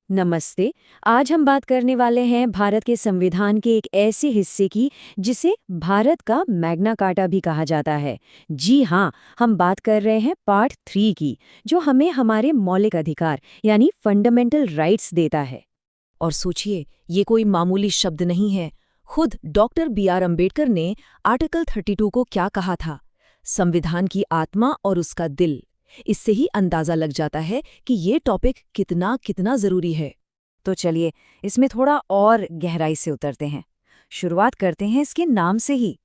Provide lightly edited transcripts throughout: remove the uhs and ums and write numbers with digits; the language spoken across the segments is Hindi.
नमस्ते। आज हम बात करने वाले हैं भारत के संविधान के एक ऐसे हिस्से की जिसे भारत का मैग्ना कार्टा भी कहा जाता है। जी हाँ, हम बात कर रहे हैं पार्ट 3 की, जो हमें हमारे मौलिक अधिकार यानी फंडामेंटल राइट्स देता है। और सोचिए, ये कोई मामूली शब्द नहीं है। खुद डॉक्टर बी.आर. अम्बेडकर ने आर्टिकल 32 को क्या कहा था? संविधान की आत्मा और उसका दिल। इससे ही अंदाजा लग जाता है कि ये टॉपिक कितना कितना जरूरी है। तो चलिए, इसमें थोड़ा और गहराई से उतरते हैं। शुरुआत करते हैं इसके नाम से ही।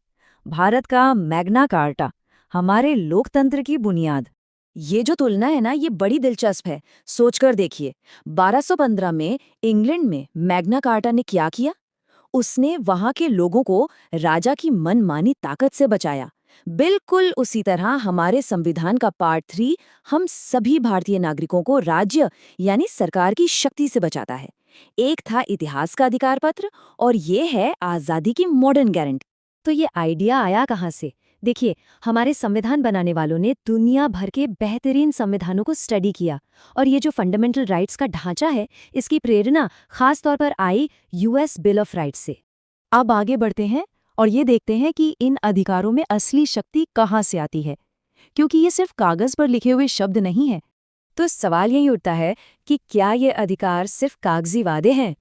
भारत का मैग्ना कार्टा, हमारे लोकतंत्र की बुनियाद। ये जो तुलना है ना, ये बड़ी दिलचस्प है। सोचकर देखिए, 1215 में इंग्लैंड में मैग्ना कार्टा ने क्या किया? उसने वहां के लोगों को राजा की मनमानी ताकत से बचाया। बिल्कुल उसी तरह हमारे संविधान का पार्ट 3 हम सभी भारतीय नागरिकों को राज्य यानी सरकार की शक्ति से बचाता है। एक था इतिहास का अधिकार पत्र और ये है आजादी की मॉडर्न गारंटी। तो ये आइडिया आया कहाँ से? देखिए, हमारे संविधान बनाने वालों ने दुनिया भर के बेहतरीन संविधानों को स्टडी किया और ये जो फंडामेंटल राइट्स का ढांचा है, इसकी प्रेरणा खास तौर पर I US bill of rights से। अब आगे बढ़ते हैं और ये देखते हैं कि इन अधिकारों में असली शक्ति कहाँ से आती है, क्योंकि ये सिर्फ कागज पर लिखे हुए शब्द नहीं है। तो सवाल यही उठता है कि क्या ये अधिकार सिर्फ कागजी वादे हैं?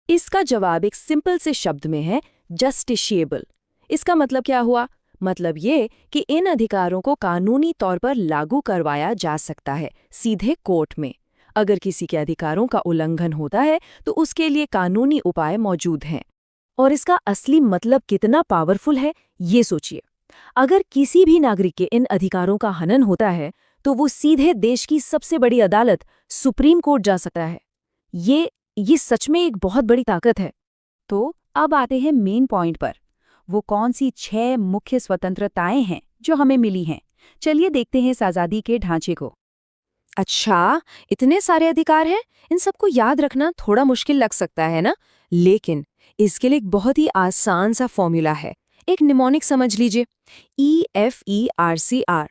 इसका जवाब एक सिंपल से शब्द में है, जस्टिशिएबल। इसका मतलब क्या हुआ? मतलब ये कि इन अधिकारों को कानूनी तौर पर लागू करवाया जा सकता है, सीधे कोर्ट में। अगर किसी के अधिकारों का उल्लंघन होता है तो उसके लिए कानूनी उपाय मौजूद हैं। और इसका असली मतलब कितना पावरफुल है, ये सोचिए। अगर किसी भी नागरिक के इन अधिकारों का हनन होता है तो वो सीधे देश की सबसे बड़ी अदालत सुप्रीम कोर्ट जा सकता है। ये सच में एक बहुत बड़ी ताकत है। तो अब आते हैं मेन पॉइंट पर। वो कौन सी 6 मुख्य स्वतंत्रताएं हैं जो हमें मिली हैं? चलिए देखते हैं इस आज़ादी के ढांचे को। अच्छा, इतने सारे अधिकार हैं? इन सबको याद रखना थोड़ा मुश्किल लग सकता है ना? लेकिन इसके लिए एक बहुत ही आसान सा फॉर्मूला है। एक निमोनिक समझ लीजिए, EFERCR।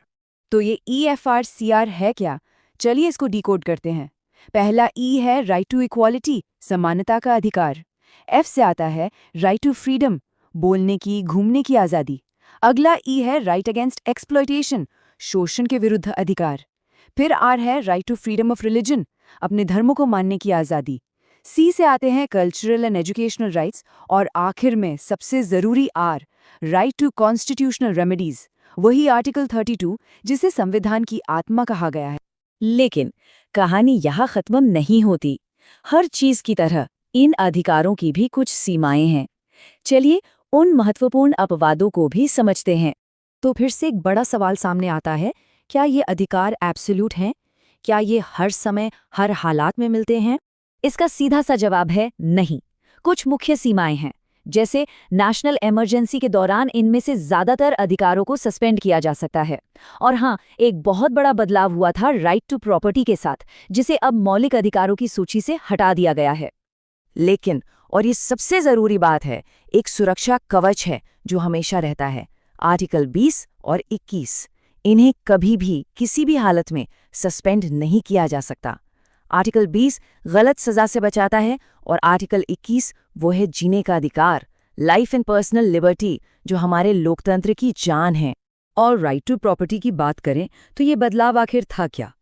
तो ये EFRCR है क्या? चलिए इसको डिकोड करते हैं। पहला E है राइट टू इक्वालिटी, समानता का अधिकार। F से आता है राइट टू फ्रीडम, बोलने की, घूमने की आज़ादी। अगला E है राइट अगेंस्ट एक्सप्लॉयटेशन, शोषण के विरुद्ध अधिकार। फिर R है right to freedom of religion, अपने धर्म को मानने की आज़ादी। C से आते हैं कल्चरल एंड एजुकेशनल राइट्स और आखिर में सबसे ज़रूरी R, right to constitutional remedies, वही आर्टिकल 32 जिसे संविधान की आत्मा कहा गया है। लेकिन कहानी यहाँ खत्म नहीं होती। हर चीज की तरह इन अधिकारों की भी कुछ सीमाएं हैं। चलिए उन महत्वपूर्ण अपवादों को भी समझते हैं। तो फिर से एक बड़ा सवाल सामने आता है, क्या ये अधिकार एब्सोल्यूट हैं? क्या ये हर समय हर हालात में मिलते हैं? इसका सीधा सा जवाब है नहीं। कुछ मुख्य सीमाएं हैं, जैसे नेशनल इमरजेंसी के दौरान इनमें से ज्यादातर अधिकारों को सस्पेंड किया जा सकता है। और हाँ, एक बहुत बड़ा बदलाव हुआ था राइट टू प्रॉपर्टी के साथ, जिसे अब मौलिक अधिकारों की सूची से हटा दिया गया है। लेकिन, और ये सबसे जरूरी बात है, एक सुरक्षा कवच है जो हमेशा रहता है। आर्टिकल 20 और 21, इन्हें कभी भी किसी भी हालत में सस्पेंड नहीं किया जा सकता। आर्टिकल 20 गलत सजा से बचाता है और आर्टिकल 21 वो है जीने का अधिकार, लाइफ एंड पर्सनल लिबर्टी, जो हमारे लोकतंत्र की जान है। और राइट टू प्रॉपर्टी की बात करें तो ये बदलाव आखिर था क्या?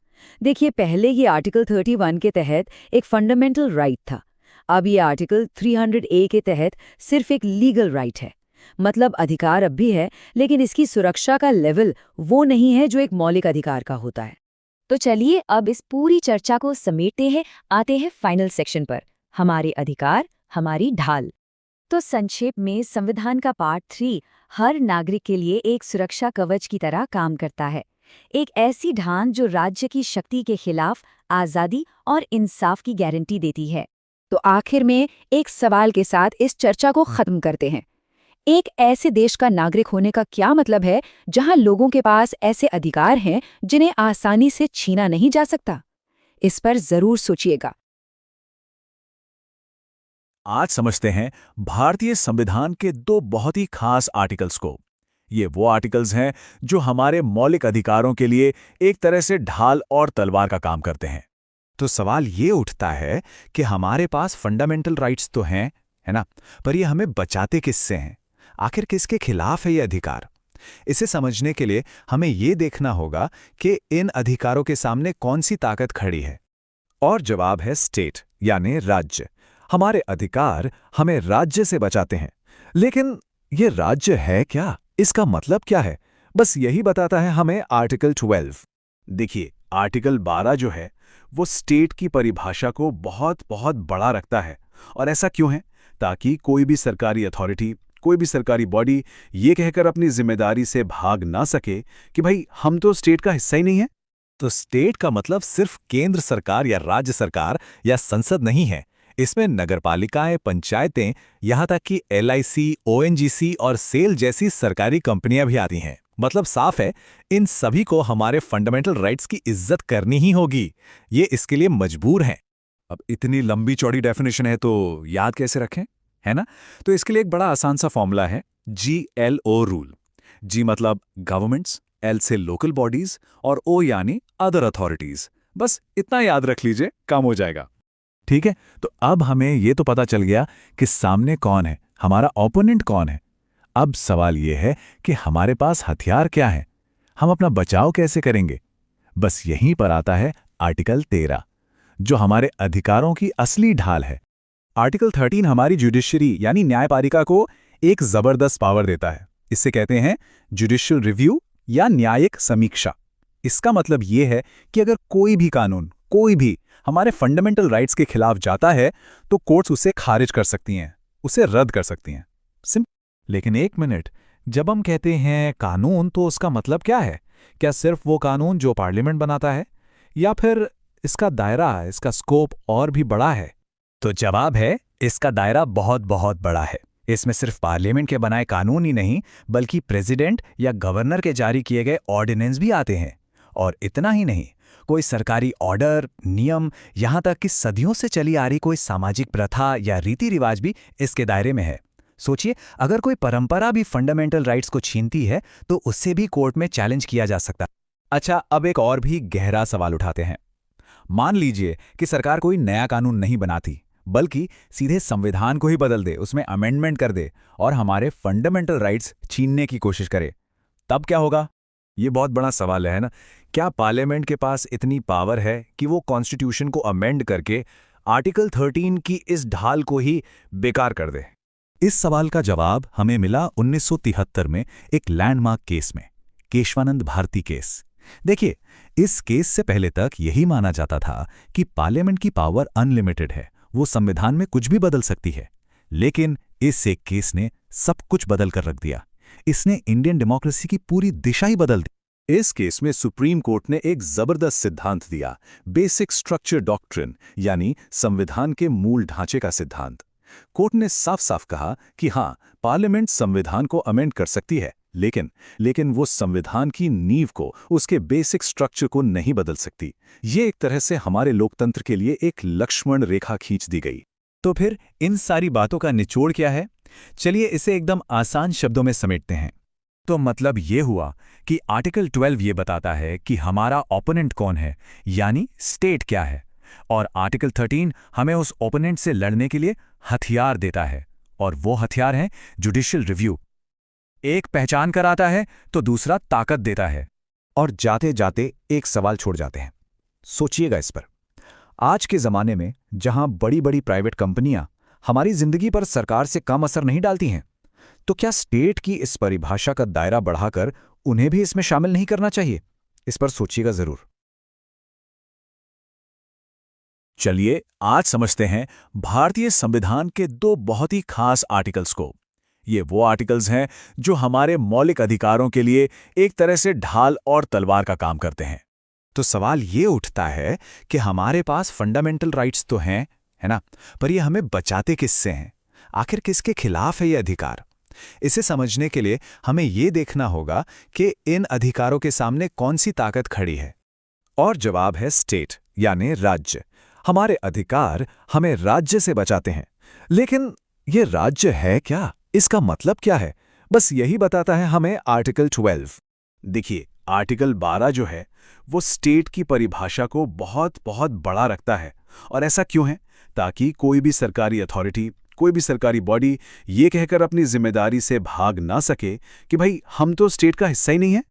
देखिए, पहले ये आर्टिकल 31 के तहत एक फंडामेंटल राइट था। अब ये आर्टिकल 300A के तहत सिर्फ एक लीगल राइट है। मतलब अधिकार अब भी है, लेकिन इसकी सुरक्षा का लेवल वो नहीं है जो एक मौलिक अधिकार का होता है। तो चलिए अब इस पूरी चर्चा को समेटते हैं, आते हैं फाइनल सेक्शन पर, हमारे अधिकार, हमारी ढाल। तो संक्षेप में संविधान का पार्ट 3 हर नागरिक के लिए एक सुरक्षा कवच की तरह काम करता है। एक ऐसी ढाल जो राज्य की शक्ति के खिलाफ आज़ादी और इंसाफ की गारंटी देती है। तो आखिर में एक सवाल के साथ इस चर्चा को खत्म करते हैं। एक ऐसे देश का नागरिक होने का क्या मतलब है जहां लोगों के पास ऐसे अधिकार हैं जिन्हें आसानी से छीना नहीं जा सकता? इस पर जरूर सोचिएगा। आज समझते हैं भारतीय संविधान के दो बहुत ही खास आर्टिकल्स को। ये वो आर्टिकल्स हैं जो हमारे मौलिक अधिकारों के लिए एक तरह से ढाल और तलवार का काम करते हैं। तो सवाल ये उठता है कि हमारे पास फंडामेंटल राइट्स तो हैं, है ना, पर ये हमें बचाते किससे हैं? आखिर किसके खिलाफ है ये अधिकार? इसे समझने के लिए हमें ये देखना होगा कि इन अधिकारों के सामने कौन सी ताकत खड़ी है। और जवाब है स्टेट, यानी राज्य। हमारे अधिकार हमें राज्य से बचाते हैं। लेकिन ये राज्य है क्या? इसका मतलब क्या है? बस यही बताता है हमें आर्टिकल 12। देखिए, आर्टिकल 12 जो है वो स्टेट की परिभाषा को बहुत बहुत बड़ा रखता है। और ऐसा क्यों है? ताकि कोई भी सरकारी अथॉरिटी, कोई भी सरकारी बॉडी ये कहकर अपनी जिम्मेदारी से भाग ना सके कि भाई हम तो स्टेट का हिस्सा ही नहीं है। तो स्टेट का मतलब सिर्फ केंद्र सरकार या राज्य सरकार या संसद नहीं है। इसमें नगरपालिकाएं, पंचायतें, यहां तक कि LIC, ONGC और सेल जैसी सरकारी कंपनियां भी आती हैं। मतलब साफ है, इन सभी को हमारे फंडामेंटल राइट्स की इज्जत करनी ही होगी। ये इसके लिए मजबूर हैं। अब इतनी लंबी चौड़ी डेफिनेशन है तो याद कैसे रखें, है ना? तो इसके लिए एक बड़ा आसान सा फॉर्मूला है, GLO रूल। G मतलब गवर्नमेंट्स, L से लोकल बॉडीज और O यानी अदर अथॉरिटीज। बस इतना याद रख लीजिए, काम हो जाएगा। ठीक है, तो अब हमें ये तो पता चल गया कि सामने कौन है, हमारा ओपोनेंट कौन है। अब सवाल ये है कि हमारे पास हथियार क्या है, हम अपना बचाव कैसे करेंगे। बस यहीं पर आता है आर्टिकल 13, जो हमारे अधिकारों की असली ढाल है। आर्टिकल 13 हमारी जुडिशरी यानी न्यायपालिका को एक जबरदस्त पावर देता है। इससे कहते हैं जुडिशियल रिव्यू या न्यायिक समीक्षा। इसका मतलब ये है कि अगर कोई भी कानून, कोई भी हमारे फंडामेंटल राइट्स के खिलाफ जाता है तो कोर्ट्स उसे खारिज कर सकती हैं, उसे रद्द कर सकती हैं। लेकिन एक मिनट, जब हम कहते हैं कानून तो उसका मतलब क्या है? क्या सिर्फ वो कानून जो पार्लियामेंट बनाता है, या फिर इसका दायरा, इसका स्कोप और भी बड़ा है? तो जवाब है, इसका दायरा बहुत बहुत बड़ा है। इसमें सिर्फ पार्लियामेंट के बनाए कानून ही नहीं, बल्कि प्रेसिडेंट या गवर्नर के जारी किए गए ऑर्डिनेंस भी आते हैं। और इतना ही नहीं, कोई सरकारी ऑर्डर, नियम, यहाँ तक कि सदियों से चली आ रही कोई सामाजिक प्रथा या रीति रिवाज भी इसके दायरे में है। सोचिए, अगर कोई परंपरा भी फंडामेंटल राइट्स को छीनती है तो उससे भी कोर्ट में चैलेंज किया जा सकता। अच्छा, अब एक और भी गहरा सवाल उठाते हैं। मान लीजिए कि सरकार कोई नया कानून नहीं बनाती, बल्कि सीधे संविधान को ही बदल दे, उसमें अमेंडमेंट कर दे और हमारे फंडामेंटल राइट्स छीनने की कोशिश करे। तब क्या होगा? ये बहुत बड़ा सवाल है ना। क्या पार्लियामेंट के पास इतनी पावर है कि वो कॉन्स्टिट्यूशन को अमेंड करके आर्टिकल 13 की इस ढाल को ही बेकार कर दे? इस सवाल का जवाब हमें मिला 1973 में एक लैंडमार्क केस में, केशवानंद भारती केस। देखिए, इस केस से पहले तक यही माना जाता था कि पार्लियामेंट की पावर अनलिमिटेड है, वो संविधान में कुछ भी बदल सकती है। लेकिन इस एक केस ने सब कुछ बदल कर रख दिया। इसने इंडियन डेमोक्रेसी की पूरी दिशा ही बदल दी। इस केस में सुप्रीम कोर्ट ने एक जबरदस्त सिद्धांत दिया, बेसिक स्ट्रक्चर डॉक्ट्रिन, यानी संविधान के मूल ढांचे का सिद्धांत। कोर्ट ने साफ साफ कहा कि हाँ, पार्लियामेंट संविधान को अमेंड कर सकती है, लेकिन वो संविधान की नींव को, उसके बेसिक स्ट्रक्चर को नहीं बदल सकती। ये एक तरह से हमारे लोकतंत्र के लिए एक लक्ष्मण रेखा खींच दी गई। तो फिर इन सारी बातों का निचोड़ क्या है? चलिए इसे एकदम आसान शब्दों में समेटते हैं। तो मतलब ये हुआ कि आर्टिकल 12 ये बताता है कि हमारा ओपोनेंट कौन है, यानी स्टेट क्या है, और आर्टिकल 13 हमें उस ओपोनेंट से लड़ने के लिए हथियार देता है, और वो हथियार है जुडिशियल रिव्यू। एक पहचान कराता है तो दूसरा ताकत देता है। और जाते जाते एक सवाल छोड़ जाते हैं, सोचिएगा इस पर। आज के ज़माने में जहां बड़ी बड़ी प्राइवेट कंपनियां हमारी जिंदगी पर सरकार से कम असर नहीं डालती हैं, तो क्या स्टेट की इस परिभाषा का दायरा बढ़ाकर उन्हें भी इसमें शामिल नहीं करना चाहिए? इस पर सोचिएगा जरूर। चलिए आज समझते हैं भारतीय संविधान के दो बहुत ही खास आर्टिकल्स को। ये वो आर्टिकल्स हैं जो हमारे मौलिक अधिकारों के लिए एक तरह से ढाल और तलवार का काम करते हैं। तो सवाल ये उठता है कि हमारे पास फंडामेंटल राइट्स तो हैं, है ना, पर ये हमें बचाते किससे हैं? आखिर किसके खिलाफ है ये अधिकार? इसे समझने के लिए हमें ये देखना होगा कि इन अधिकारों के सामने कौन सी ताकत खड़ी है। और जवाब है स्टेट, यानी राज्य। हमारे अधिकार हमें राज्य से बचाते हैं। लेकिन ये राज्य है क्या? इसका मतलब क्या है? बस यही बताता है हमें आर्टिकल 12। देखिए, आर्टिकल 12 जो है वो स्टेट की परिभाषा को बहुत बहुत बड़ा रखता है। और ऐसा क्यों है? ताकि कोई भी सरकारी अथॉरिटी, कोई भी सरकारी बॉडी ये कहकर अपनी जिम्मेदारी से भाग ना सके कि भाई हम तो स्टेट का हिस्सा ही नहीं है।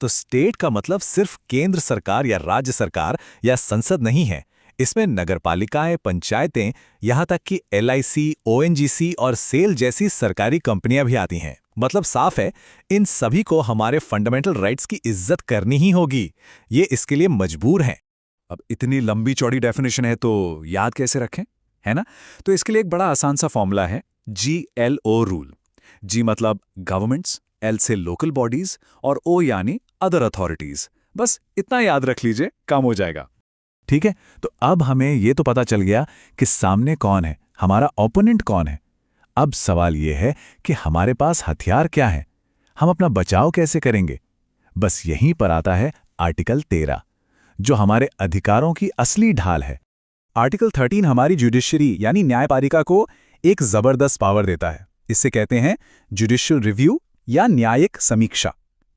तो स्टेट का मतलब सिर्फ केंद्र सरकार या राज्य सरकार या संसद नहीं है। इसमें नगरपालिकाएं, पंचायतें, यहाँ तक कि LIC, ONGC और सेल जैसी सरकारी कंपनियां भी आती हैं। मतलब साफ है, इन सभी को हमारे फंडामेंटल राइट्स की इज्जत करनी ही होगी। ये इसके लिए मजबूर हैं। अब इतनी लंबी चौड़ी डेफिनेशन है तो याद कैसे रखें, है ना? तो इसके लिए एक बड़ा आसान सा फॉर्मूला है, GLO रूल। G मतलब गवर्नमेंट्स, L से लोकल बॉडीज और O यानी अदर अथॉरिटीज। बस इतना याद रख लीजिए, काम हो जाएगा। ठीक है, तो अब हमें ये तो पता चल गया कि सामने कौन है, हमारा ओपोनेंट कौन है। अब सवाल ये है कि हमारे पास हथियार क्या है, हम अपना बचाव कैसे करेंगे। बस यहीं पर आता है आर्टिकल 13, जो हमारे अधिकारों की असली ढाल है। आर्टिकल 13 हमारी जुडिशरी यानी न्यायपालिका को एक जबरदस्त पावर देता है। इससे कहते हैं जुडिशियल रिव्यू या न्यायिक समीक्षा।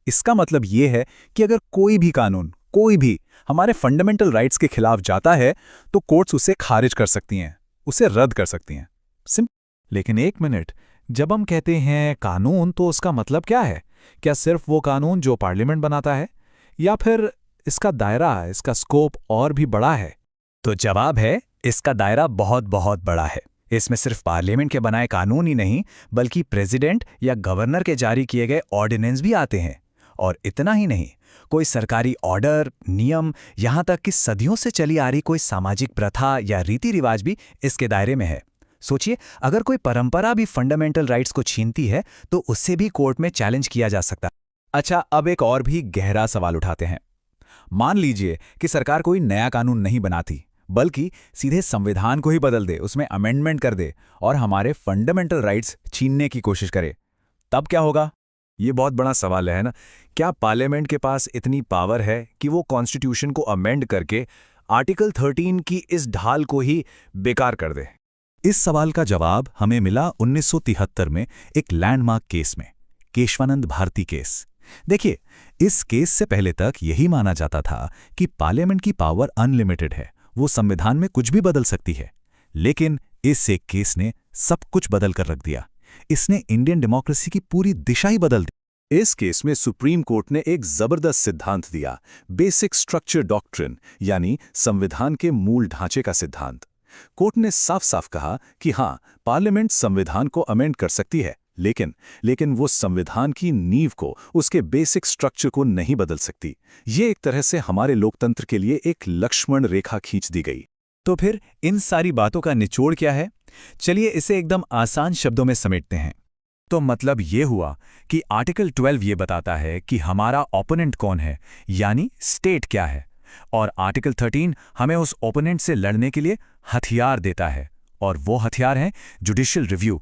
इसका मतलब ये है कि अगर कोई भी कानून, कोई भी हमारे फंडामेंटल राइट्स के खिलाफ जाता है तो कोर्ट्स उसे खारिज कर सकती हैं, उसे रद्द कर सकती हैं। लेकिन एक मिनट, जब हम कहते हैं कानून तो उसका मतलब क्या है? क्या सिर्फ वो कानून जो पार्लियामेंट बनाता है, या फिर इसका दायरा, इसका स्कोप और भी बड़ा है? तो जवाब है, इसका दायरा बहुत बहुत बड़ा है। इसमें सिर्फ पार्लियामेंट के बनाए कानून ही नहीं, बल्कि प्रेसिडेंट या गवर्नर के जारी किए गए ऑर्डिनेंस भी आते हैं। और इतना ही नहीं, कोई सरकारी ऑर्डर, नियम, यहाँ तक कि सदियों से चली आ रही कोई सामाजिक प्रथा या रीति रिवाज भी इसके दायरे में है। सोचिए, अगर कोई परंपरा भी फंडामेंटल राइट्स को छीनती है तो उससे भी कोर्ट में चैलेंज किया जा सकता है। अच्छा, अब एक और भी गहरा सवाल उठाते हैं। मान लीजिए कि सरकार कोई नया कानून नहीं बनाती, बल्कि सीधे संविधान को ही बदल दे, उसमें अमेंडमेंट कर दे और हमारे फंडामेंटल राइट्स छीनने की कोशिश करे, तब क्या होगा? ये बहुत बड़ा सवाल है ना? क्या पार्लियामेंट के पास इतनी पावर है कि वो कॉन्स्टिट्यूशन को अमेंड करके आर्टिकल 13 की इस ढाल को ही बेकार कर दे? इस सवाल का जवाब हमें मिला 1973 में एक लैंडमार्क केस में, केशवानंद भारती केस। देखिए, इस केस से पहले तक यही माना जाता था कि पार्लियामेंट की पावर अनलिमिटेड है, वो संविधान में कुछ भी बदल सकती है। लेकिन इस एक केस ने सब कुछ बदल कर रख दिया। इसने इंडियन डेमोक्रेसी की पूरी दिशा ही बदल दी। इस केस में सुप्रीम कोर्ट ने एक जबरदस्त सिद्धांत दिया, बेसिक स्ट्रक्चर डॉक्ट्रिन, यानी संविधान के मूल ढांचे का सिद्धांत। कोर्ट ने साफ साफ कहा कि हाँ, पार्लियामेंट संविधान को अमेंड कर सकती है, लेकिन वो संविधान की नींव को, उसके बेसिक स्ट्रक्चर को नहीं बदल सकती। ये एक तरह से हमारे लोकतंत्र के लिए एक लक्ष्मण रेखा खींच दी गई। तो फिर इन सारी बातों का निचोड़ क्या है? चलिए इसे एकदम आसान शब्दों में समेटते हैं। तो मतलब ये हुआ कि आर्टिकल 12 ये बताता है कि हमारा ओपोनेंट कौन है, यानी स्टेट क्या है, और आर्टिकल 13 हमें उस ओपोनेंट से लड़ने के लिए हथियार देता है, और वो हथियार है जुडिशियल रिव्यू।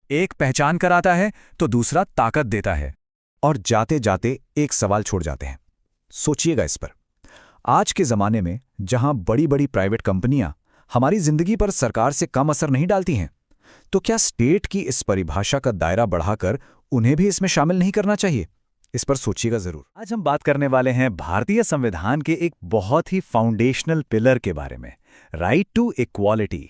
एक पहचान कराता है तो दूसरा ताकत देता है। और जाते जाते एक सवाल छोड़ जाते हैं, सोचिएगा इस पर। आज के ज़माने में जहां बड़ी बड़ी प्राइवेट कंपनियां हमारी जिंदगी पर सरकार से कम असर नहीं डालती हैं, तो क्या स्टेट की इस परिभाषा का दायरा बढ़ाकर उन्हें भी इसमें शामिल नहीं करना चाहिए? इस पर सोचिएगा जरूर। आज हम बात करने वाले हैं भारतीय संविधान के एक बहुत ही फाउंडेशनल पिलर के बारे में, राइट टू इक्वालिटी,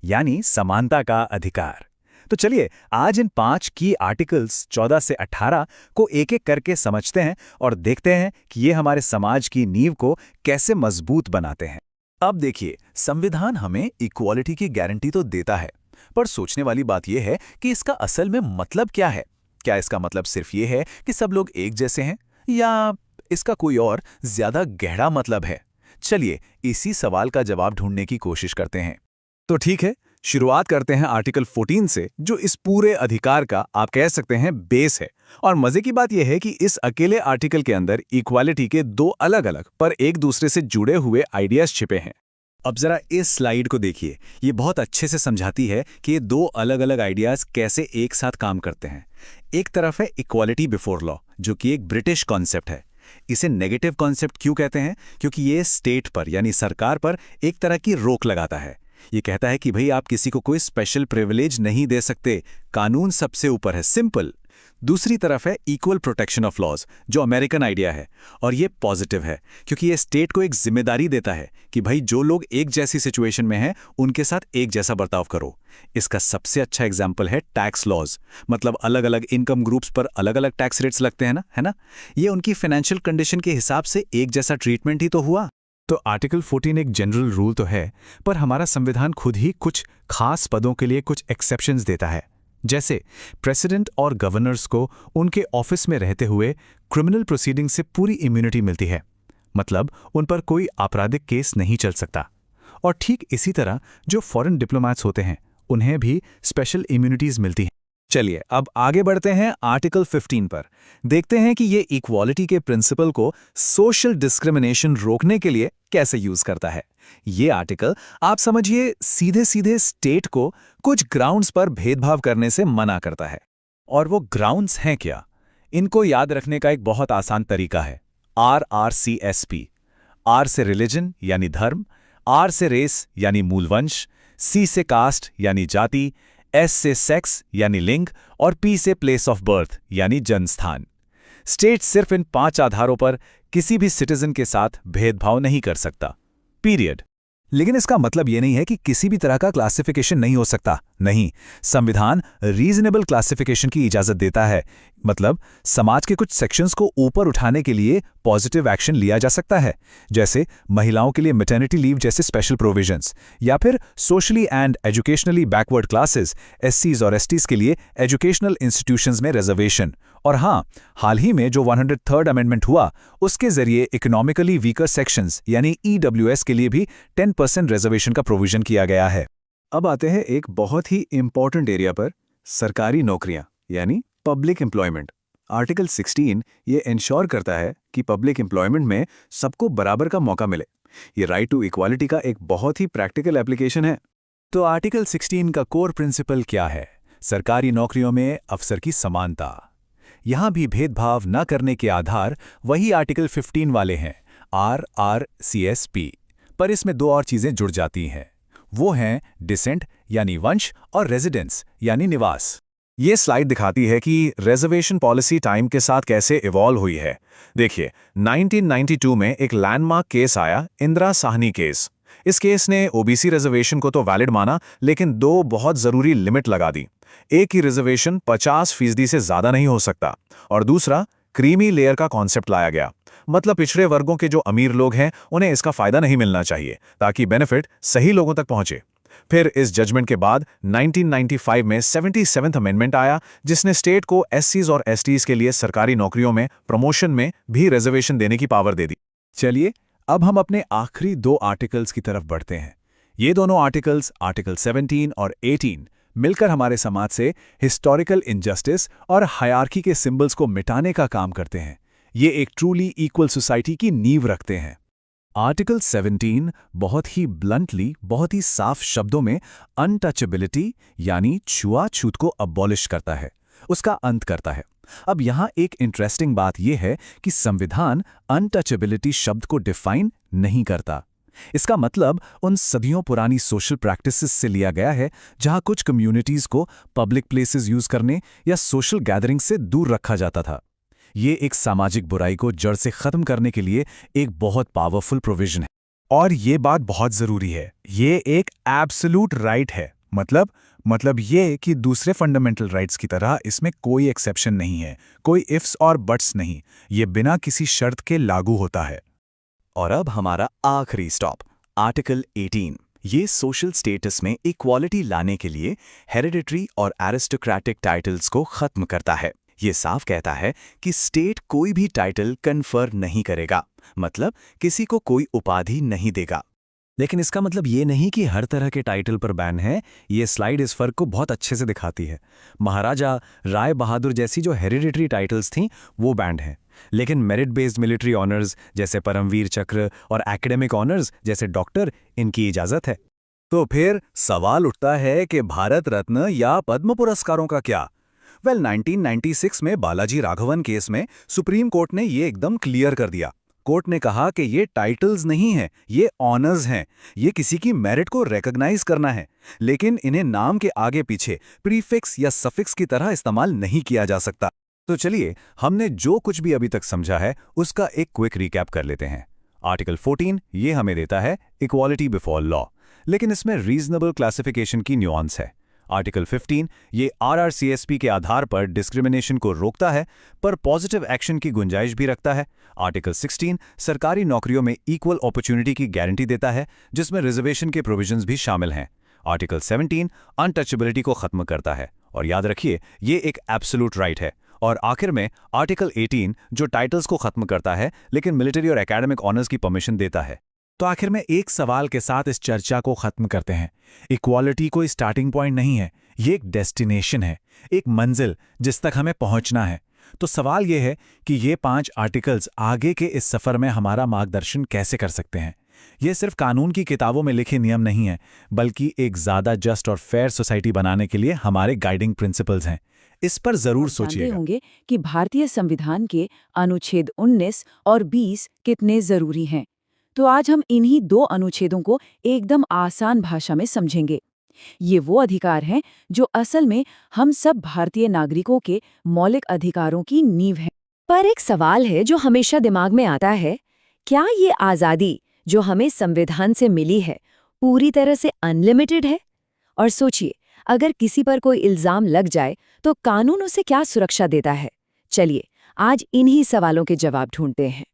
यानी समानता का अधिकार। तो चलिए आज इन 5 की आर्टिकल्स 14 से 18 को एक एक करके समझते हैं और देखते हैं कि ये हमारे समाज की नींव को कैसे मजबूत बनाते हैं। अब देखिए, संविधान हमें इक्वालिटी की गारंटी तो देता है, पर सोचने वाली बात यह है कि इसका असल में मतलब क्या है। क्या इसका मतलब सिर्फ ये है कि सब लोग एक जैसे हैं, या इसका कोई और ज्यादा गहरा मतलब है? चलिए इसी सवाल का जवाब ढूंढने की कोशिश करते हैं। तो ठीक है, शुरुआत करते हैं आर्टिकल 14 से, जो इस पूरे अधिकार का आप कह सकते हैं बेस है। और मजे की बात यह है कि इस अकेले आर्टिकल के अंदर इक्वालिटी के 2 अलग अलग पर एक दूसरे से जुड़े हुए आइडियाज छिपे हैं। अब जरा इस स्लाइड को देखिए, ये बहुत अच्छे से समझाती है कि ये 2 अलग अलग आइडियाज कैसे एक साथ काम करते हैं। एक तरफ है इक्वालिटी बिफोर लॉ, जो कि एक ब्रिटिश कॉन्सेप्ट है। इसे नेगेटिव कॉन्सेप्ट क्यों कहते हैं? क्योंकि ये स्टेट पर यानी सरकार पर एक तरह की रोक लगाता है। ये कहता है कि भाई आप किसी को कोई स्पेशल प्रिविलेज नहीं दे सकते, कानून सबसे ऊपर है, सिंपल। दूसरी तरफ है इक्वल प्रोटेक्शन ऑफ लॉज, जो अमेरिकन आइडिया है, और ये पॉजिटिव है क्योंकि ये स्टेट को एक जिम्मेदारी देता है कि भाई जो लोग एक जैसी सिचुएशन में हैं उनके साथ एक जैसा बर्ताव करो। इसका सबसे अच्छा एग्जाम्पल है टैक्स लॉज, मतलब अलग अलग इनकम ग्रुप्स पर अलग अलग टैक्स रेट्स लगते हैं ना, है ना। ये उनकी फाइनेंशियल कंडीशन के हिसाब से एक जैसा ट्रीटमेंट ही तो हुआ। तो आर्टिकल 14 एक जनरल रूल तो है, पर हमारा संविधान खुद ही कुछ खास पदों के लिए कुछ एक्सेप्शंस देता है। जैसे प्रेसिडेंट और गवर्नर्स को उनके ऑफिस में रहते हुए क्रिमिनल प्रोसीडिंग से पूरी इम्यूनिटी मिलती है, मतलब उन पर कोई आपराधिक केस नहीं चल सकता। और ठीक इसी तरह जो फॉरेन डिप्लोमैट्स होते हैं उन्हें भी स्पेशल इम्यूनिटीज मिलती हैं। चलिए अब आगे बढ़ते हैं आर्टिकल 15 पर। देखते हैं कि ये इक्वालिटी के प्रिंसिपल को सोशल डिस्क्रिमिनेशन रोकने के लिए कैसे यूज करता है। ये आर्टिकल आप समझिए सीधे सीधे स्टेट को कुछ ग्राउंड्स पर भेदभाव करने से मना करता है। और वो ग्राउंड्स हैं क्या? इनको याद रखने का एक बहुत आसान तरीका है, RRCSP। R से रिलीजन यानी धर्म, R से रेस यानी मूलवंश, C से कास्ट यानी जाति, S से सेक्स यानी लिंग और P से प्लेस ऑफ बर्थ यानी जन्मस्थान। स्टेट सिर्फ इन 5 आधारों पर किसी भी सिटीजन के साथ भेदभाव नहीं कर सकता, पीरियड। लेकिन इसका मतलब ये नहीं है कि किसी भी तरह का क्लासिफिकेशन नहीं हो सकता। नहीं, संविधान रीजनेबल क्लासिफिकेशन की इजाजत देता है। मतलब समाज के कुछ सेक्शंस को ऊपर उठाने के लिए पॉजिटिव एक्शन लिया जा सकता है, जैसे महिलाओं के लिए मैटरनिटी लीव जैसे स्पेशल प्रोविजंस, या फिर socially and educationally backward classes SCs और STs के लिए एजुकेशनल इंस्टीट्यूशंस में रिजर्वेशन। और हाँ, हाल ही में जो 103rd अमेंडमेंट हुआ उसके जरिए इकोनॉमिकली वीकर सेक्शंस यानी EWS के लिए भी 10% रिजर्वेशन का प्रोविजन किया गया है। अब आते हैं एक बहुत ही इंपॉर्टेंट एरिया पर, सरकारी नौकरियां यानी पब्लिक एम्प्लॉयमेंट। आर्टिकल 16 ये इंश्योर करता है कि पब्लिक एम्प्लॉयमेंट में सबको बराबर का मौका मिले। ये राइट टू इक्वालिटी का एक बहुत ही प्रैक्टिकल एप्लीकेशन है। तो आर्टिकल 16 का कोर प्रिंसिपल क्या है? सरकारी नौकरियों में अफसर की समानता। यहां भी भेदभाव न करने के आधार वही आर्टिकल 15 वाले हैं, RRCSP, पर इसमें 2 और चीजें जुड़ जाती हैं। वो हैं डिसेंट यानी वंश और रेजिडेंस यानी निवास। ये स्लाइड दिखाती है कि रिजर्वेशन पॉलिसी टाइम के साथ कैसे इवॉल्व हुई है। देखिए, 1992 में एक लैंडमार्क केस आया, इंदिरा साहनी केस। इस केस ने ओबीसी रिजर्वेशन को तो वैलिड माना, लेकिन 2 बहुत जरूरी लिमिट लगा दी। एक ही रिजर्वेशन 50% से ज्यादा नहीं हो सकता, और दूसरा क्रीमी लेयर का कॉन्सेप्ट लाया गया। मतलब पिछड़े वर्गों के जो अमीर लोग हैं उन्हें इसका फायदा नहीं मिलना चाहिए, ताकि बेनिफिट सही लोगों तक पहुंचे। फिर इस जजमेंट के बाद 1995 में 77th अमेंडमेंट आया, जिसने स्टेट को SCs और STs के लिए सरकारी नौकरियों में प्रमोशन में भी रिजर्वेशन देने की पावर दे दी। चलिए अब हम अपने आखिरी 2 आर्टिकल्स की तरफ बढ़ते हैं। ये दोनों आर्टिकल्स, आर्टिकल 17 और 18, मिलकर हमारे समाज से हिस्टोरिकल इनजस्टिस और हायरार्की के सिंबल्स को मिटाने का काम करते हैं। ये एक ट्रूली इक्वल सोसाइटी की नींव रखते हैं। आर्टिकल 17 बहुत ही ब्लंटली, बहुत ही साफ शब्दों में अनटचेबिलिटी यानी छुआछूत को अबॉलिश करता है, उसका अंत करता है। अब यहाँ एक इंटरेस्टिंग बात यह है कि संविधान अनटचेबिलिटी शब्द को डिफाइन नहीं करता। इसका मतलब उन सदियों पुरानी सोशल प्रैक्टिसेस से लिया गया है जहां कुछ कम्युनिटीज को पब्लिक प्लेसेस यूज करने या सोशल गैदरिंग से दूर रखा जाता था। ये एक सामाजिक बुराई को जड़ से खत्म करने के लिए एक बहुत पावरफुल प्रोविजन है। और ये बात बहुत जरूरी है, ये एक एब्सोल्यूट राइट है। मतलब ये कि दूसरे फंडामेंटल राइट्स की तरह इसमें कोई एक्सेप्शन नहीं है, कोई इफ्स और बट्स नहीं, ये बिना किसी शर्त के लागू होता है। और अब हमारा आखिरी स्टॉप, आर्टिकल 18। ये सोशल स्टेटस में इक्वालिटी लाने के लिए हेरिडिटरी और एरिस्टोक्रेटिक टाइटल्स को खत्म करता है। ये साफ कहता है कि स्टेट कोई भी टाइटल कन्फर नहीं करेगा, मतलब किसी को कोई उपाधि नहीं देगा। लेकिन इसका मतलब ये नहीं कि हर तरह के टाइटल पर बैन है। ये स्लाइड इस फर्क को बहुत अच्छे से दिखाती है। महाराजा, राय बहादुर जैसी जो हेरिडिटरी टाइटल्स थीं वो बैंड हैं, लेकिन मेरिट बेस्ड मिलिट्री ऑनर्स जैसे परमवीर चक्र और एकेडमिक ऑनर्स जैसे डॉक्टर, इनकी इजाजत है। तो फिर सवाल उठता है कि भारत रत्न या पद्म पुरस्कारों का क्या? 1996 में बालाजी राघवन केस में सुप्रीम कोर्ट ने ये एकदम क्लियर कर दिया। कोर्ट ने कहा कि ये टाइटल्स नहीं हैं, ये ऑनर्स हैं। ये किसी की मेरिट को रिकॉग्नाइज करना है, लेकिन इन्हें नाम के आगे पीछे प्रीफिक्स या सफिक्स की तरह इस्तेमाल नहीं किया जा सकता। तो चलिए हमने जो कुछ भी अभी तक समझा है उसका एक क्विक रिकैप कर लेते हैं। आर्टिकल 14 ये हमें देता है इक्वालिटी बिफोर लॉ, लेकिन इसमें रीजनेबल क्लासिफिकेशन की न्यूआंस है। आर्टिकल 15 ये आरआरसीएसपी के आधार पर डिस्क्रिमिनेशन को रोकता है, पर पॉजिटिव एक्शन की गुंजाइश भी रखता है। आर्टिकल 16 सरकारी नौकरियों में इक्वल अपॉर्चुनिटी की गारंटी देता है, जिसमें रिजर्वेशन के प्रोविजंस भी शामिल हैं। आर्टिकल 17 अनटचेबिलिटी को खत्म करता है, और याद रखिए ये एक एब्सोल्यूट राइट है। और आखिर में आर्टिकल 18 जो टाइटल्स को खत्म करता है लेकिन मिलिट्री और एकेडमिक ऑनर्स की परमिशन देता है। तो आखिर में एक सवाल के साथ इस चर्चा को खत्म करते हैं। इक्वालिटी कोई स्टार्टिंग पॉइंट नहीं है, ये एक डेस्टिनेशन है, एक मंजिल जिस तक हमें पहुंचना है। तो सवाल ये है कि ये 5 आर्टिकल्स आगे के इस सफ़र में हमारा मार्गदर्शन कैसे कर सकते हैं। ये सिर्फ कानून की किताबों में लिखे नियम नहीं हैं, बल्कि एक ज़्यादा जस्ट और फेयर सोसाइटी बनाने के लिए हमारे गाइडिंग प्रिंसिपल्स हैं। इस पर ज़रूर सोचिएगा। होंगे कि भारतीय संविधान के अनुच्छेद 19 और 20 कितने ज़रूरी हैं। तो आज हम इन्हीं 2 अनुच्छेदों को एकदम आसान भाषा में समझेंगे। ये वो अधिकार हैं जो असल में हम सब भारतीय नागरिकों के मौलिक अधिकारों की नींव है। पर एक सवाल है जो हमेशा दिमाग में आता है, क्या ये आज़ादी जो हमें संविधान से मिली है पूरी तरह से अनलिमिटेड है? और सोचिए, अगर किसी पर कोई इल्ज़ाम लग जाए तो कानून उसे क्या सुरक्षा देता है? चलिए आज इन्हीं सवालों के जवाब ढूंढते हैं।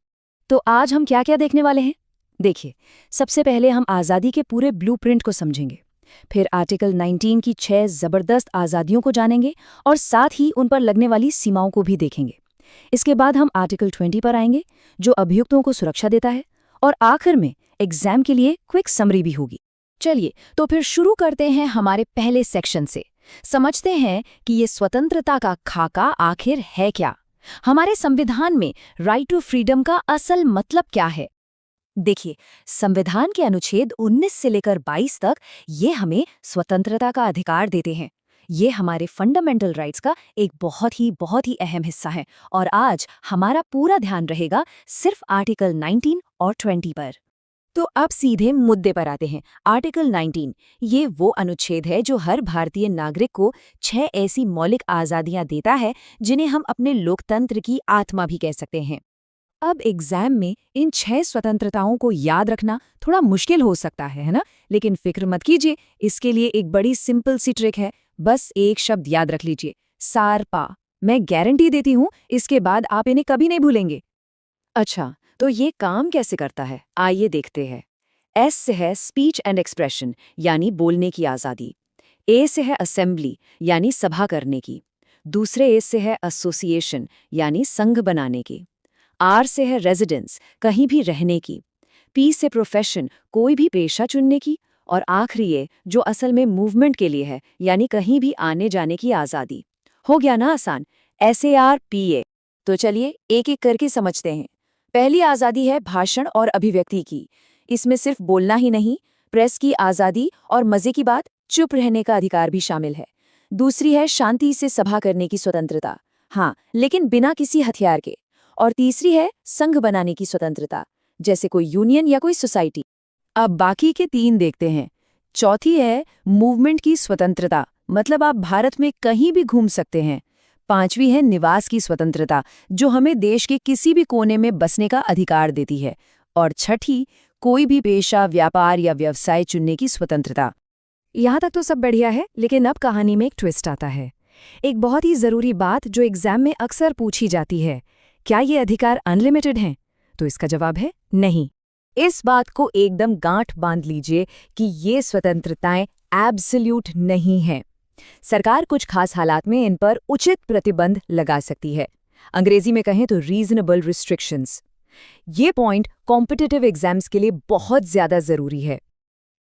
तो आज हम क्या-क्या देखने वाले हैं? देखिए, सबसे पहले हम आज़ादी के पूरे ब्लूप्रिंट को समझेंगे। फिर आर्टिकल 19 की 6 ज़बरदस्त आज़ादियों को जानेंगे और साथ ही उन पर लगने वाली सीमाओं को भी देखेंगे। इसके बाद हम आर्टिकल 20 पर आएंगे, जो अभियुक्तों को सुरक्षा देता है, और आखिर में एग्जाम के लिए क्विक समरी भी होगी। चलिए तो फिर शुरू करते हैं हमारे पहले सेक्शन से। समझते हैं कि ये स्वतंत्रता का खाका आखिर है क्या। हमारे संविधान में राइट टू फ्रीडम का असल मतलब क्या है? देखिए, संविधान के अनुच्छेद 19 से लेकर 22 तक ये हमें स्वतंत्रता का अधिकार देते हैं। ये हमारे फंडामेंटल राइट्स का एक बहुत ही अहम हिस्सा है, और आज हमारा पूरा ध्यान रहेगा सिर्फ आर्टिकल 19 और 20 पर। तो अब सीधे मुद्दे पर आते हैं। आर्टिकल 19 ये वो अनुच्छेद है जो हर भारतीय नागरिक को 6 ऐसी मौलिक आज़ादियां देता है जिन्हें हम अपने लोकतंत्र की आत्मा भी कह सकते हैं। अब एग्जाम में इन 6 स्वतंत्रताओं को याद रखना थोड़ा मुश्किल हो सकता है ना? लेकिन फिक्र मत कीजिए, इसके लिए एक बड़ी सिंपल सी ट्रिक है। बस एक शब्द याद रख लीजिए, सारपा। मैं गारंटी देती हूँ इसके बाद आप इन्हें कभी नहीं भूलेंगे। अच्छा, तो ये काम कैसे करता है? आइए देखते हैं। एस से है स्पीच एंड एक्सप्रेशन, यानी बोलने की आज़ादी। ए से है असेंबली, यानी सभा करने की। दूसरे ए से है एसोसिएशन, यानी संघ बनाने की। आर से है रेजिडेंस, कहीं भी रहने की। पी से प्रोफेशन, कोई भी पेशा चुनने की। और आखिरी ए जो असल में मूवमेंट के लिए है, यानी कहीं भी आने जाने की आज़ादी। हो गया ना आसान? SARPA। तो चलिए एक एक करके समझते हैं। पहली आज़ादी है भाषण और अभिव्यक्ति की। इसमें सिर्फ बोलना ही नहीं, प्रेस की आज़ादी और मज़े की बात चुप रहने का अधिकार भी शामिल है। दूसरी है शांति से सभा करने की स्वतंत्रता, हाँ, लेकिन बिना किसी हथियार के। और तीसरी है संघ बनाने की स्वतंत्रता, जैसे कोई यूनियन या कोई सोसाइटी। अब बाकी के 3 देखते हैं। चौथी है मूवमेंट की स्वतंत्रता, मतलब आप भारत में कहीं भी घूम सकते हैं। 5वीं है निवास की स्वतंत्रता, जो हमें देश के किसी भी कोने में बसने का अधिकार देती है। और छठी, कोई भी पेशा, व्यापार या व्यवसाय चुनने की स्वतंत्रता। यहाँ तक तो सब बढ़िया है, लेकिन अब कहानी में एक ट्विस्ट आता है। एक बहुत ही ज़रूरी बात जो एग्जाम में अक्सर पूछी जाती है, क्या ये अधिकार अनलिमिटेड हैं? तो इसका जवाब है नहीं। इस बात को एकदम गांठ बांध लीजिए कि ये स्वतंत्रताएं एब्सोल्यूट नहीं हैं। सरकार कुछ खास हालात में इन पर उचित प्रतिबंध लगा सकती है। अंग्रेजी में कहें तो रीजनेबल रिस्ट्रिक्शंस। ये पॉइंट कॉम्पिटिटिव एग्जाम्स के लिए बहुत ज्यादा जरूरी है।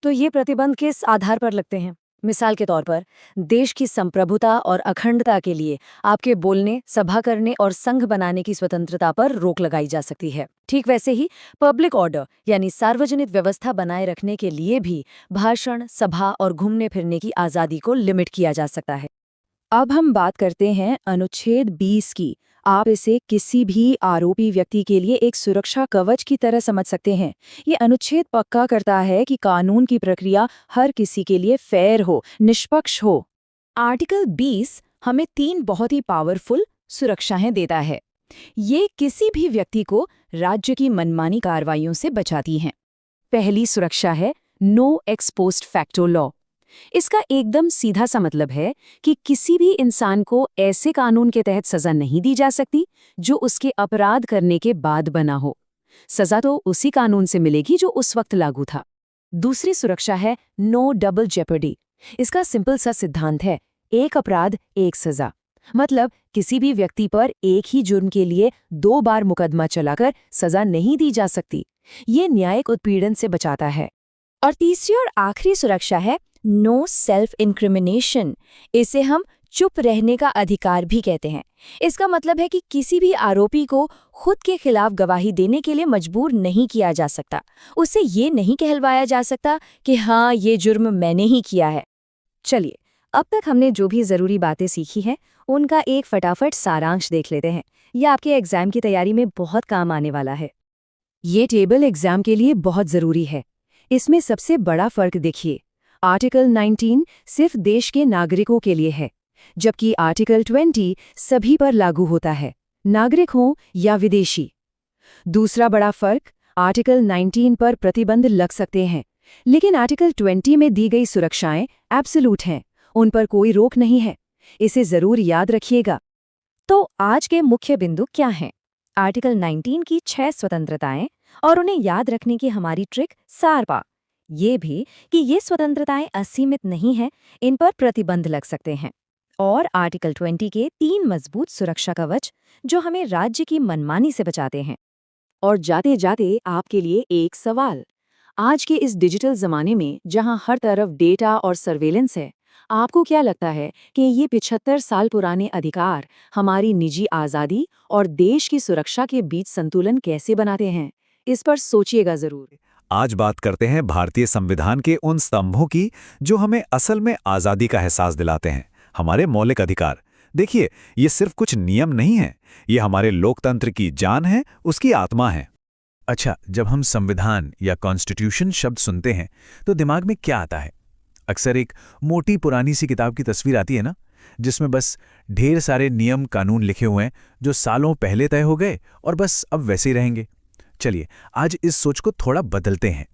तो ये प्रतिबंध किस आधार पर लगते हैं? मिसाल के तौर पर, देश की संप्रभुता और अखंडता के लिए आपके बोलने, सभा करने और संघ बनाने की स्वतंत्रता पर रोक लगाई जा सकती है। ठीक वैसे ही पब्लिक ऑर्डर यानी सार्वजनिक व्यवस्था बनाए रखने के लिए भी भाषण, सभा और घूमने फिरने की आज़ादी को लिमिट किया जा सकता है। अब हम बात करते हैं अनुच्छेद 20 की। आप इसे किसी भी आरोपी व्यक्ति के लिए एक सुरक्षा कवच की तरह समझ सकते हैं। ये अनुच्छेद पक्का करता है कि कानून की प्रक्रिया हर किसी के लिए फेयर हो, निष्पक्ष हो। आर्टिकल 20 हमें 3 बहुत ही पावरफुल सुरक्षाएं देता है। ये किसी भी व्यक्ति को राज्य की मनमानी कार्रवाइयों से बचाती हैं। पहली सुरक्षा है no ex post facto law. इसका एकदम सीधा सा मतलब है कि किसी भी इंसान को ऐसे कानून के तहत सजा नहीं दी जा सकती जो उसके अपराध करने के बाद बना हो। सजा तो उसी कानून से मिलेगी जो उस वक्त लागू था। दूसरी सुरक्षा है नो डबल जेपर्डी। इसका सिंपल सा सिद्धांत है, एक अपराध एक सजा। मतलब किसी भी व्यक्ति पर एक ही जुर्म के लिए 2 बार मुकदमा चलाकर सजा नहीं दी जा सकती। ये न्यायिक उत्पीड़न से बचाता है। और तीसरी और आखिरी सुरक्षा है नो सेल्फ इंक्रिमिनेशन। इसे हम चुप रहने का अधिकार भी कहते हैं। इसका मतलब है कि किसी भी आरोपी को खुद के खिलाफ गवाही देने के लिए मजबूर नहीं किया जा सकता। उसे ये नहीं कहलवाया जा सकता कि हाँ, ये जुर्म मैंने ही किया है। चलिए, अब तक हमने जो भी ज़रूरी बातें सीखी हैं उनका एक फटाफट सारांश देख लेते हैं। यह आपके एग्जाम की तैयारी में बहुत काम आने वाला है। ये टेबल एग्जाम के लिए बहुत ज़रूरी है। इसमें सबसे बड़ा फर्क देखिए, आर्टिकल 19 सिर्फ देश के नागरिकों के लिए है, जबकि आर्टिकल 20 सभी पर लागू होता है, नागरिक हों या विदेशी। दूसरा बड़ा फर्क, आर्टिकल 19 पर प्रतिबंध लग सकते हैं, लेकिन आर्टिकल 20 में दी गई सुरक्षाएं एब्सोल्यूट हैं, उन पर कोई रोक नहीं है। इसे जरूर याद रखिएगा। तो आज के मुख्य बिंदु क्या हैं? आर्टिकल 19 की 6 स्वतंत्रताएं और उन्हें याद रखने की हमारी ट्रिक सारपा। ये भी कि ये स्वतंत्रताएं असीमित नहीं हैं, इन पर प्रतिबंध लग सकते हैं। और आर्टिकल 20 के 3 मजबूत सुरक्षा कवच जो हमें राज्य की मनमानी से बचाते हैं। और जाते जाते आपके लिए एक सवाल। आज के इस डिजिटल जमाने में जहां हर तरफ डेटा और सर्वेलेंस है, आपको क्या लगता है कि ये 75 साल पुराने अधिकार हमारी निजी आज़ादी और देश की सुरक्षा के बीच संतुलन कैसे बनाते हैं? इस पर सोचिएगा जरूर। आज बात करते हैं भारतीय संविधान के उन स्तंभों की जो हमें असल में आज़ादी का एहसास दिलाते हैं, हमारे मौलिक अधिकार। देखिए, ये सिर्फ कुछ नियम नहीं है, ये हमारे लोकतंत्र की जान है, उसकी आत्मा है। अच्छा, जब हम संविधान या कॉन्स्टिट्यूशन शब्द सुनते हैं तो दिमाग में क्या आता है? अक्सर एक मोटी पुरानी सी किताब की तस्वीर आती है ना, जिसमें बस ढेर सारे नियम कानून लिखे हुए हैं जो सालों पहले तय हो गए और बस अब वैसे ही रहेंगे। चलिए, आज इस सोच को थोड़ा बदलते हैं।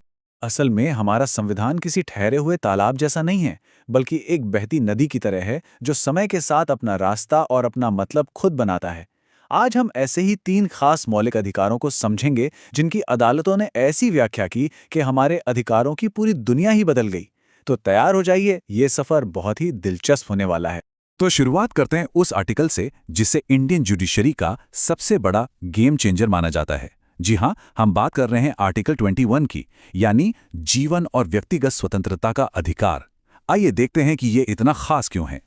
असल में हमारा संविधान किसी ठहरे हुए तालाब जैसा नहीं है, बल्कि एक बहती नदी की तरह है जो समय के साथ अपना रास्ता और अपना मतलब खुद बनाता है। आज हम ऐसे ही 3 खास मौलिक अधिकारों को समझेंगे जिनकी अदालतों ने ऐसी व्याख्या की कि हमारे अधिकारों की पूरी दुनिया ही बदल गई। तो तैयार हो जाइए, ये सफर बहुत ही दिलचस्प होने वाला है। तो शुरुआत करते हैं उस आर्टिकल से जिसे इंडियन जुडिशरी का सबसे बड़ा गेम चेंजर माना जाता है। जी हाँ, हम बात कर रहे हैं आर्टिकल 21 की, यानी जीवन और व्यक्तिगत स्वतंत्रता का अधिकार। आइए देखते हैं कि ये इतना खास क्यों है।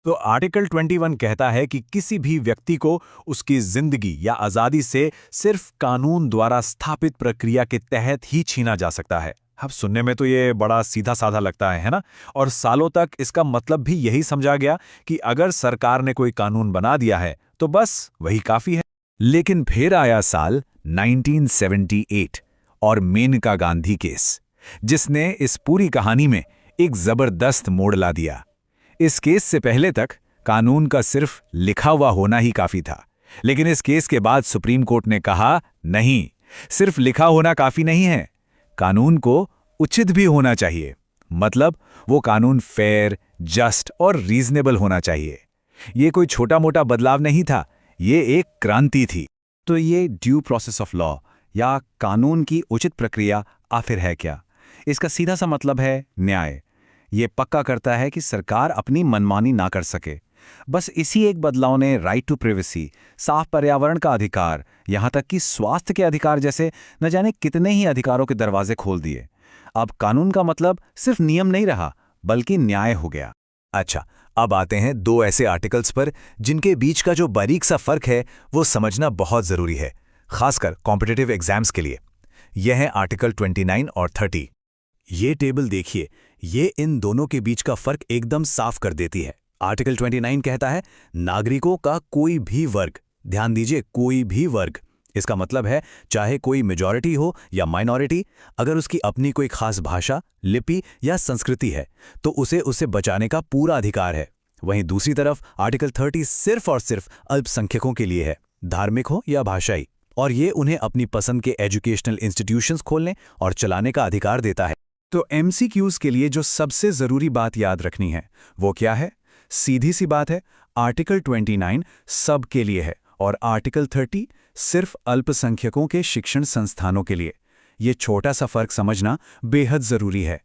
तो आर्टिकल 21 कहता है कि किसी भी व्यक्ति को उसकी जिंदगी या आज़ादी से सिर्फ कानून द्वारा स्थापित प्रक्रिया के तहत ही छीना जा सकता है। अब सुनने में तो ये बड़ा सीधा साधा लगता है ना? और सालों तक इसका मतलब भी यही समझा गया कि अगर सरकार ने कोई कानून बना दिया है तो बस वही काफी है। लेकिन फिर आया साल 1978 और मेनका गांधी केस, जिसने इस पूरी कहानी में एक जबरदस्त मोड़ ला दिया। इस केस से पहले तक कानून का सिर्फ लिखा हुआ होना ही काफी था, लेकिन इस केस के बाद सुप्रीम कोर्ट ने कहा, नहीं, सिर्फ लिखा होना काफी नहीं है, कानून को उचित भी होना चाहिए। मतलब वो कानून फेयर, जस्ट और रीजनेबल होना चाहिए। ये कोई छोटा मोटा बदलाव नहीं था, ये एक क्रांति थी। तो ये ड्यू प्रोसेस ऑफ लॉ या कानून की उचित प्रक्रिया आखिर है क्या? इसका सीधा सा मतलब है न्याय। ये पक्का करता है कि सरकार अपनी मनमानी ना कर सके। बस इसी एक बदलाव ने राइट टू प्राइवेसी, साफ पर्यावरण का अधिकार, यहाँ तक कि स्वास्थ्य के अधिकार जैसे न जाने कितने ही अधिकारों के दरवाजे खोल दिए। अब कानून का मतलब सिर्फ नियम नहीं रहा, बल्कि न्याय हो गया। अच्छा, अब आते हैं 2 ऐसे आर्टिकल्स पर जिनके बीच का जो बारीक सा फर्क है वो समझना बहुत जरूरी है, खासकर कॉम्पिटिटिव एग्जाम्स के लिए। यह है आर्टिकल 29 और 30। ये टेबल देखिए, ये इन दोनों के बीच का फर्क एकदम साफ कर देती है। आर्टिकल 29 कहता है नागरिकों का कोई भी वर्ग, ध्यान दीजिए, कोई भी वर्ग, इसका मतलब है चाहे कोई मेजॉरिटी हो या माइनॉरिटी, अगर उसकी अपनी कोई खास भाषा, लिपि या संस्कृति है तो उसे बचाने का पूरा अधिकार है। वहीं दूसरी तरफ आर्टिकल 30 सिर्फ और सिर्फ अल्पसंख्यकों के लिए है, धार्मिक हो या भाषाई, और ये उन्हें अपनी पसंद के एजुकेशनल इंस्टीट्यूशंस खोलने और चलाने का अधिकार देता है। तो MCQs के लिए जो सबसे ज़रूरी बात याद रखनी है वो क्या है? सीधी सी बात है, आर्टिकल 29 सब के लिए है और आर्टिकल 30 सिर्फ अल्पसंख्यकों के शिक्षण संस्थानों के लिए। ये छोटा सा फर्क समझना बेहद ज़रूरी है।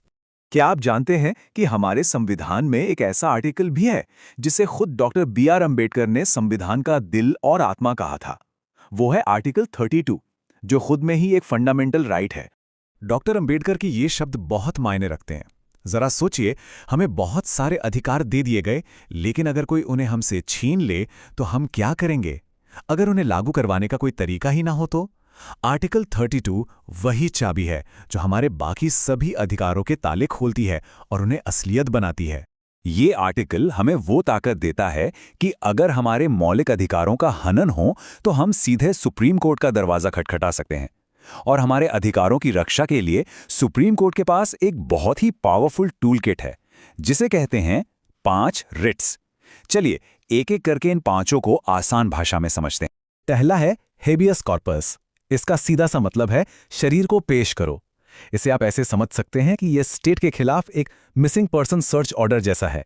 क्या आप जानते हैं कि हमारे संविधान में एक ऐसा आर्टिकल भी है जिसे खुद डॉक्टर BR अम्बेडकर ने संविधान का दिल और आत्मा कहा था? वो है आर्टिकल 32, जो खुद में ही एक फंडामेंटल राइट है। डॉक्टर अम्बेडकर की ये शब्द बहुत मायने रखते हैं। जरा सोचिए, हमें बहुत सारे अधिकार दे दिए गए, लेकिन अगर कोई उन्हें हमसे छीन ले तो हम क्या करेंगे? अगर उन्हें लागू करवाने का कोई तरीका ही ना हो तो? आर्टिकल 32 वही चाबी है जो हमारे बाकी सभी अधिकारों के ताले खोलती है और उन्हें असलियत बनाती है। ये आर्टिकल हमें वो ताकत देता है कि अगर हमारे मौलिक अधिकारों का हनन हो तो हम सीधे सुप्रीम कोर्ट का दरवाजा खटखटा सकते हैं। और हमारे अधिकारों की रक्षा के लिए सुप्रीम कोर्ट के पास एक बहुत ही पावरफुल टूल किट है, जिसे कहते हैं 5 रिट्स। चलिए एक एक करके इन 5 को आसान भाषा में समझते हैं। पहला है हेबियस कॉर्पस। इसका सीधा सा मतलब है शरीर को पेश करो। इसे आप ऐसे समझ सकते हैं कि यह स्टेट के खिलाफ एक मिसिंग पर्सन सर्च ऑर्डर जैसा है।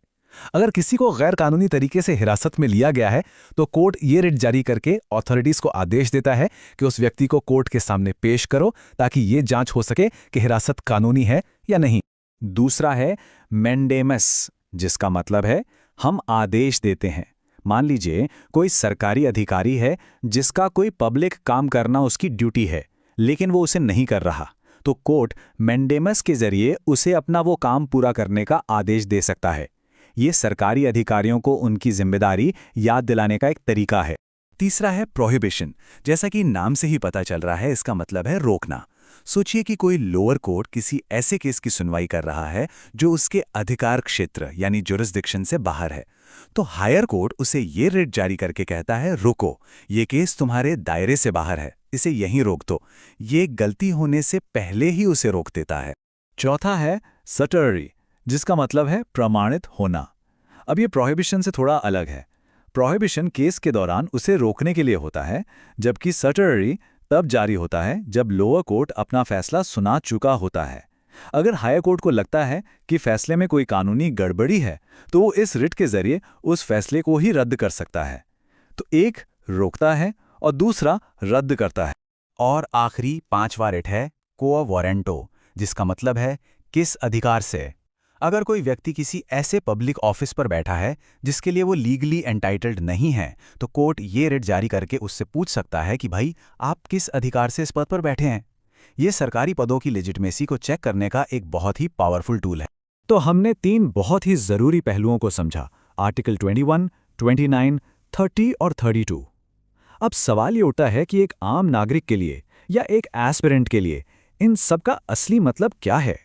अगर किसी को गैर कानूनी तरीके से हिरासत में लिया गया है तो कोर्ट ये रिट जारी करके अथॉरिटीज को आदेश देता है कि उस व्यक्ति को कोर्ट के सामने पेश करो ताकि ये जांच हो सके कि हिरासत कानूनी है या नहीं। दूसरा है मैंडेमस, जिसका मतलब है हम आदेश देते हैं। मान लीजिए कोई सरकारी अधिकारी है जिसका कोई पब्लिक काम करना उसकी ड्यूटी है, लेकिन वो उसे नहीं कर रहा, तो कोर्ट मैंडेमस के जरिए उसे अपना वो काम पूरा करने का आदेश दे सकता है। ये सरकारी अधिकारियों को उनकी जिम्मेदारी याद दिलाने का एक तरीका है। तीसरा है प्रोहिबिशन। जैसा कि नाम से ही पता चल रहा है, इसका मतलब है रोकना। सोचिए कि कोई लोअर कोर्ट किसी ऐसे केस की सुनवाई कर रहा है जो उसके अधिकार क्षेत्र यानी जुरिस्डिक्शन से बाहर है, तो हायर कोर्ट उसे ये रिट जारी करके कहता है रुको, ये केस तुम्हारे दायरे से बाहर है, इसे यहीं रोक दो। ये गलती होने से पहले ही उसे रोक देता है। चौथा है सटररी, जिसका मतलब है प्रमाणित होना। अब ये प्रोहिबिशन से थोड़ा अलग है। प्रोहिबिशन केस के दौरान उसे रोकने के लिए होता है, जबकि सटररी तब जारी होता है जब लोअर कोर्ट अपना फैसला सुना चुका होता है। अगर हायर कोर्ट को लगता है कि फैसले में कोई कानूनी गड़बड़ी है तो वो इस रिट के जरिए उस फैसले को ही रद्द कर सकता है। तो एक रोकता है और दूसरा रद्द करता है। और आखिरी 5वां रिट है क्वो वारंटो, जिसका मतलब है किस अधिकार से। अगर कोई व्यक्ति किसी ऐसे पब्लिक ऑफिस पर बैठा है जिसके लिए वो लीगली एंटाइटल्ड नहीं है, तो कोर्ट ये रिट जारी करके उससे पूछ सकता है कि भाई आप किस अधिकार से इस पद पर बैठे हैं। ये सरकारी पदों की लेजिटिमेसी को चेक करने का एक बहुत ही पावरफुल टूल है। तो हमने 3 बहुत ही जरूरी पहलुओं को समझा, आर्टिकल 21, 29, 30 और 32। अब सवाल ये उठता है कि एक आम नागरिक के लिए या एक एस्पिरेंट के लिए इन सब का असली मतलब क्या है?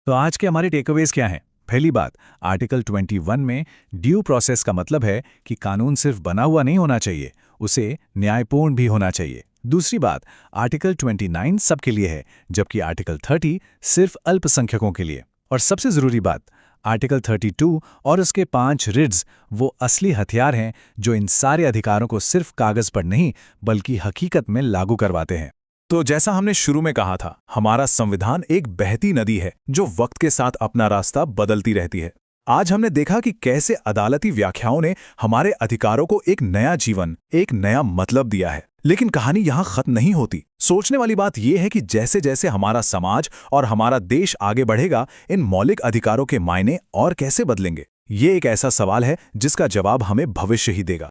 तो आज के हमारे टेकअवेज क्या हैं? पहली बात, आर्टिकल 21 में ड्यू प्रोसेस का मतलब है कि कानून सिर्फ बना हुआ नहीं होना चाहिए, उसे न्यायपूर्ण भी होना चाहिए। दूसरी बात, आर्टिकल 29 सबके लिए है, जबकि आर्टिकल 30 सिर्फ अल्पसंख्यकों के लिए। और सबसे जरूरी बात, आर्टिकल 32 और उसके 5 रिट्स वो असली हथियार हैं जो इन सारे अधिकारों को सिर्फ कागज पर नहीं बल्कि हकीकत में लागू करवाते हैं। तो जैसा हमने शुरू में कहा था, हमारा संविधान एक बहती नदी है जो वक्त के साथ अपना रास्ता बदलती रहती है। आज हमने देखा कि कैसे अदालती व्याख्याओं ने हमारे अधिकारों को एक नया जीवन, एक नया मतलब दिया है। लेकिन कहानी यहाँ खत्म नहीं होती। सोचने वाली बात यह है कि जैसे जैसे हमारा समाज और हमारा देश आगे बढ़ेगा, इन मौलिक अधिकारों के मायने और कैसे बदलेंगे? ये एक ऐसा सवाल है जिसका जवाब हमें भविष्य ही देगा।